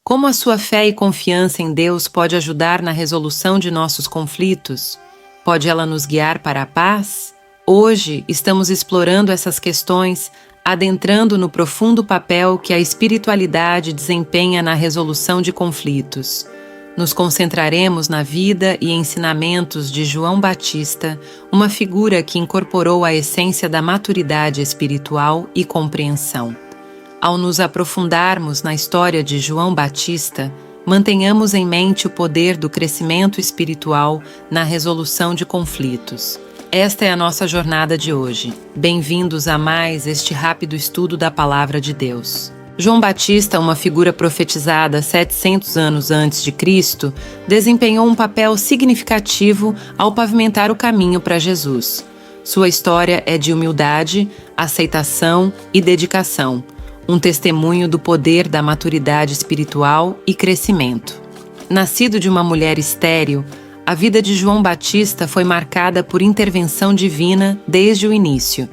Como a sua fé e confiança em Deus pode ajudar na resolução de nossos conflitos? Pode ela nos guiar para a paz? Hoje estamos explorando essas questões, adentrando no profundo papel que a espiritualidade desempenha na resolução de conflitos. Nos concentraremos na vida e ensinamentos de João Batista, uma figura que incorporou a essência da maturidade espiritual e compreensão. Ao nos aprofundarmos na história de João Batista, mantenhamos em mente o poder do crescimento espiritual na resolução de conflitos. Esta é a nossa jornada de hoje. Bem-vindos a mais este rápido estudo da Palavra de Deus. João Batista, uma figura profetizada 700 anos antes de Cristo, desempenhou um papel significativo ao pavimentar o caminho para Jesus. Sua história é de humildade, aceitação e dedicação, um testemunho do poder da maturidade espiritual e crescimento. Nascido de uma mulher estéril, a vida de João Batista foi marcada por intervenção divina desde o início.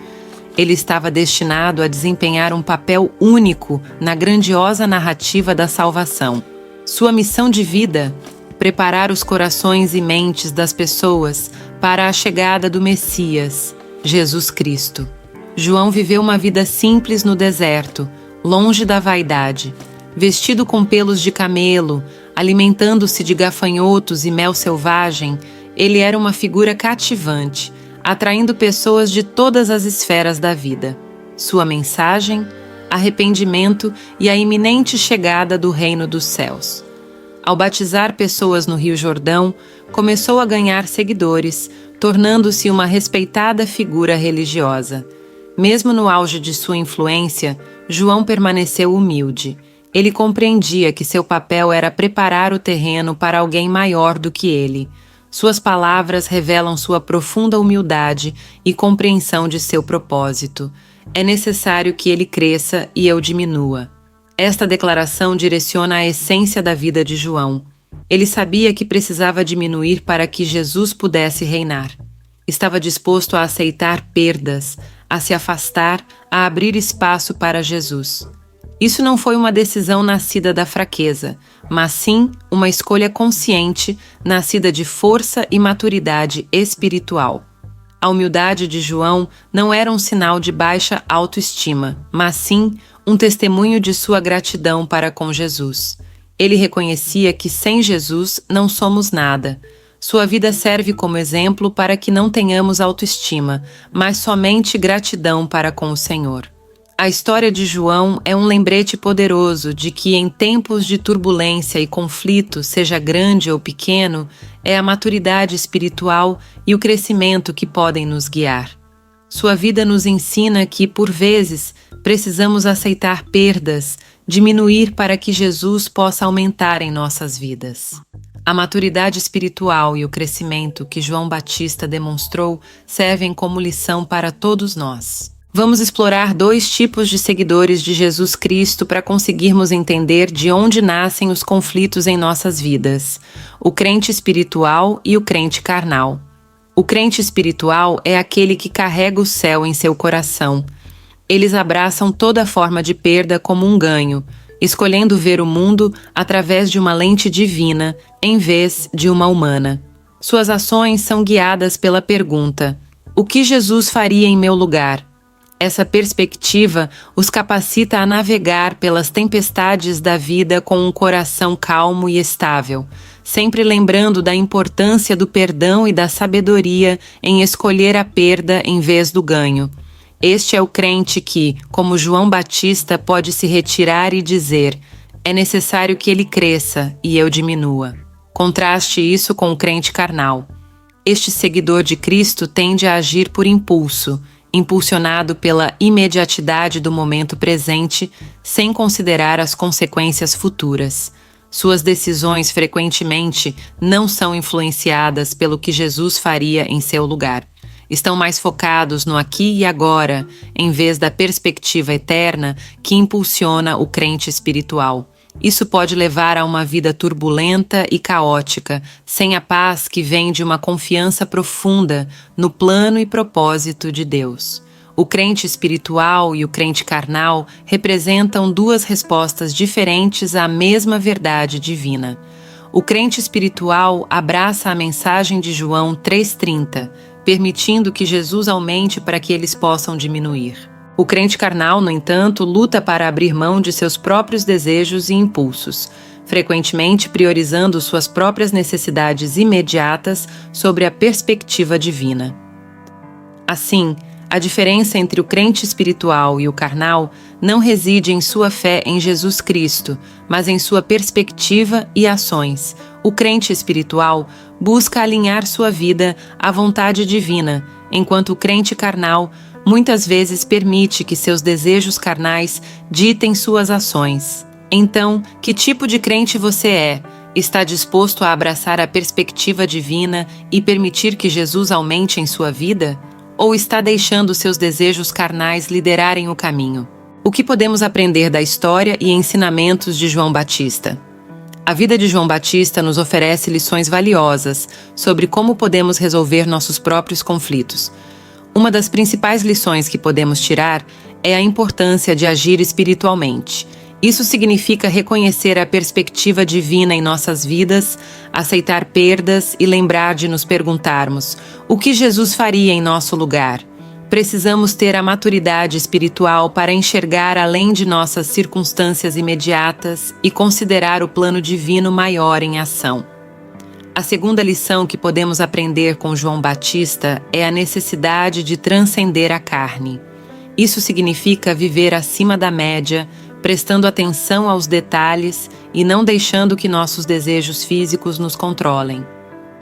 Ele estava destinado a desempenhar um papel único na grandiosa narrativa da salvação. Sua missão de vida: preparar os corações e mentes das pessoas para a chegada do Messias, Jesus Cristo. João viveu uma vida simples no deserto, longe da vaidade, vestido com pelos de camelo, alimentando-se de gafanhotos e mel selvagem. Ele era uma figura cativante, atraindo pessoas de todas as esferas da vida. Sua mensagem: arrependimento e a iminente chegada do reino dos céus. Ao batizar pessoas no Rio Jordão, começou a ganhar seguidores, tornando-se uma respeitada figura religiosa. Mesmo no auge de sua influência, João permaneceu humilde. Ele compreendia que seu papel era preparar o terreno para alguém maior do que ele. Suas palavras revelam sua profunda humildade e compreensão de seu propósito. É necessário que ele cresça e eu diminua. Esta declaração direciona a essência da vida de João. Ele sabia que precisava diminuir para que Jesus pudesse reinar. Estava disposto a aceitar perdas, a se afastar, a abrir espaço para Jesus. Isso não foi uma decisão nascida da fraqueza, mas sim uma escolha consciente, nascida de força e maturidade espiritual. A humildade de João não era um sinal de baixa autoestima, mas sim um testemunho de sua gratidão para com Jesus. Ele reconhecia que sem Jesus não somos nada. Sua vida serve como exemplo para que não tenhamos autoestima, mas somente gratidão para com o Senhor. A história de João é um lembrete poderoso de que em tempos de turbulência e conflito, seja grande ou pequeno, é a maturidade espiritual e o crescimento que podem nos guiar. Sua vida nos ensina que, por vezes, precisamos aceitar perdas, diminuir para que Jesus possa aumentar em nossas vidas. A maturidade espiritual e o crescimento que João Batista demonstrou servem como lição para todos nós. Vamos explorar dois tipos de seguidores de Jesus Cristo para conseguirmos entender de onde nascem os conflitos em nossas vidas: o crente espiritual e o crente carnal. O crente espiritual é aquele que carrega o céu em seu coração. Eles abraçam toda forma de perda como um ganho, escolhendo ver o mundo através de uma lente divina em vez de uma humana. Suas ações são guiadas pela pergunta: o que Jesus faria em meu lugar? Essa perspectiva os capacita a navegar pelas tempestades da vida com um coração calmo e estável, sempre lembrando da importância do perdão e da sabedoria em escolher a perda em vez do ganho. Este é o crente que, como João Batista, pode se retirar e dizer: é necessário que ele cresça e eu diminua. Contraste isso com o crente carnal. Este seguidor de Cristo tende a agir por impulso, impulsionado pela imediatidade do momento presente, sem considerar as consequências futuras. Suas decisões frequentemente não são influenciadas pelo que Jesus faria em seu lugar. Estão mais focados no aqui e agora, em vez da perspectiva eterna que impulsiona o crente espiritual. Isso pode levar a uma vida turbulenta e caótica, sem a paz que vem de uma confiança profunda no plano e propósito de Deus. O crente espiritual e o crente carnal representam duas respostas diferentes à mesma verdade divina. O crente espiritual abraça a mensagem de João 3,30, permitindo que Jesus aumente para que eles possam diminuir. O crente carnal, no entanto, luta para abrir mão de seus próprios desejos e impulsos, frequentemente priorizando suas próprias necessidades imediatas sobre a perspectiva divina. Assim, a diferença entre o crente espiritual e o carnal não reside em sua fé em Jesus Cristo, mas em sua perspectiva e ações. O crente espiritual busca alinhar sua vida à vontade divina, enquanto o crente carnal muitas vezes permite que seus desejos carnais ditem suas ações. Então, que tipo de crente você é? Está disposto a abraçar a perspectiva divina e permitir que Jesus aumente em sua vida? Ou está deixando seus desejos carnais liderarem o caminho? O que podemos aprender da história e ensinamentos de João Batista? A vida de João Batista nos oferece lições valiosas sobre como podemos resolver nossos próprios conflitos. Uma das principais lições que podemos tirar é a importância de agir espiritualmente. Isso significa reconhecer a perspectiva divina em nossas vidas, aceitar perdas e lembrar de nos perguntarmos: o que Jesus faria em nosso lugar? Precisamos ter a maturidade espiritual para enxergar além de nossas circunstâncias imediatas e considerar o plano divino maior em ação. A segunda lição que podemos aprender com João Batista é a necessidade de transcender a carne. Isso significa viver acima da média, prestando atenção aos detalhes e não deixando que nossos desejos físicos nos controlem.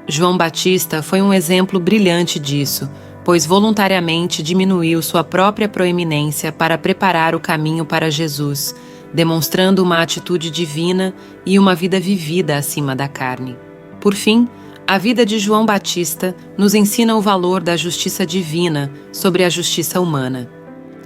João Batista foi um exemplo brilhante disso, pois voluntariamente diminuiu sua própria proeminência para preparar o caminho para Jesus, demonstrando uma atitude divina e uma vida vivida acima da carne. Por fim, a vida de João Batista nos ensina o valor da justiça divina sobre a justiça humana.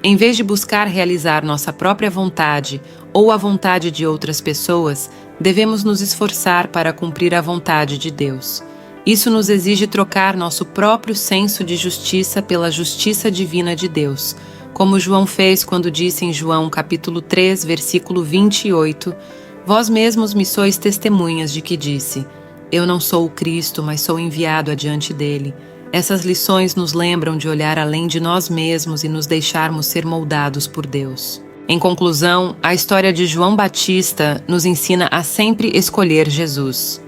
Em vez de buscar realizar nossa própria vontade ou a vontade de outras pessoas, devemos nos esforçar para cumprir a vontade de Deus. Isso nos exige trocar nosso próprio senso de justiça pela justiça divina de Deus, como João fez quando disse em João capítulo 3, versículo 28, Vós mesmos me sois testemunhas de que disse, Eu não sou o Cristo, mas sou enviado adiante dele. Essas lições nos lembram de olhar além de nós mesmos e nos deixarmos ser moldados por Deus. Em conclusão, a história de João Batista nos ensina a sempre escolher Jesus.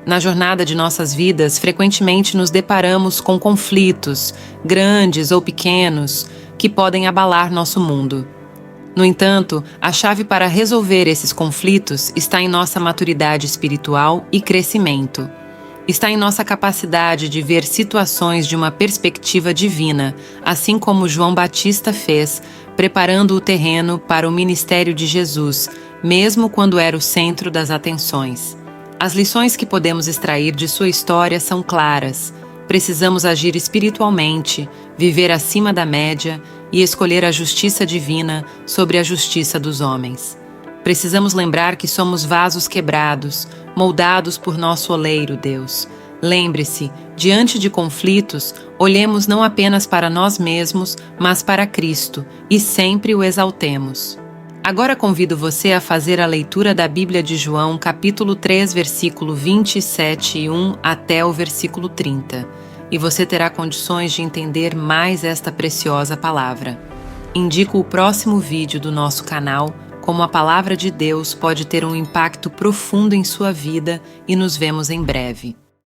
Na jornada de nossas vidas, frequentemente nos deparamos com conflitos, grandes ou pequenos, que podem abalar nosso mundo. No entanto, a chave para resolver esses conflitos está em nossa maturidade espiritual e crescimento. Está em nossa capacidade de ver situações de uma perspectiva divina, assim como João Batista fez, preparando o terreno para o ministério de Jesus, mesmo quando era o centro das atenções. As lições que podemos extrair de sua história são claras. Precisamos agir espiritualmente, viver acima da média e escolher a justiça divina sobre a justiça dos homens. Precisamos lembrar que somos vasos quebrados, moldados por nosso oleiro, Deus. Lembre-se, diante de conflitos, olhemos não apenas para nós mesmos, mas para Cristo, e sempre o exaltemos. Agora convido você a fazer a leitura da Bíblia de João, capítulo 3, versículo 27:1 até o versículo 30, e você terá condições de entender mais esta preciosa palavra. Indico o próximo vídeo do nosso canal, como a palavra de Deus pode ter um impacto profundo em sua vida, e nos vemos em breve.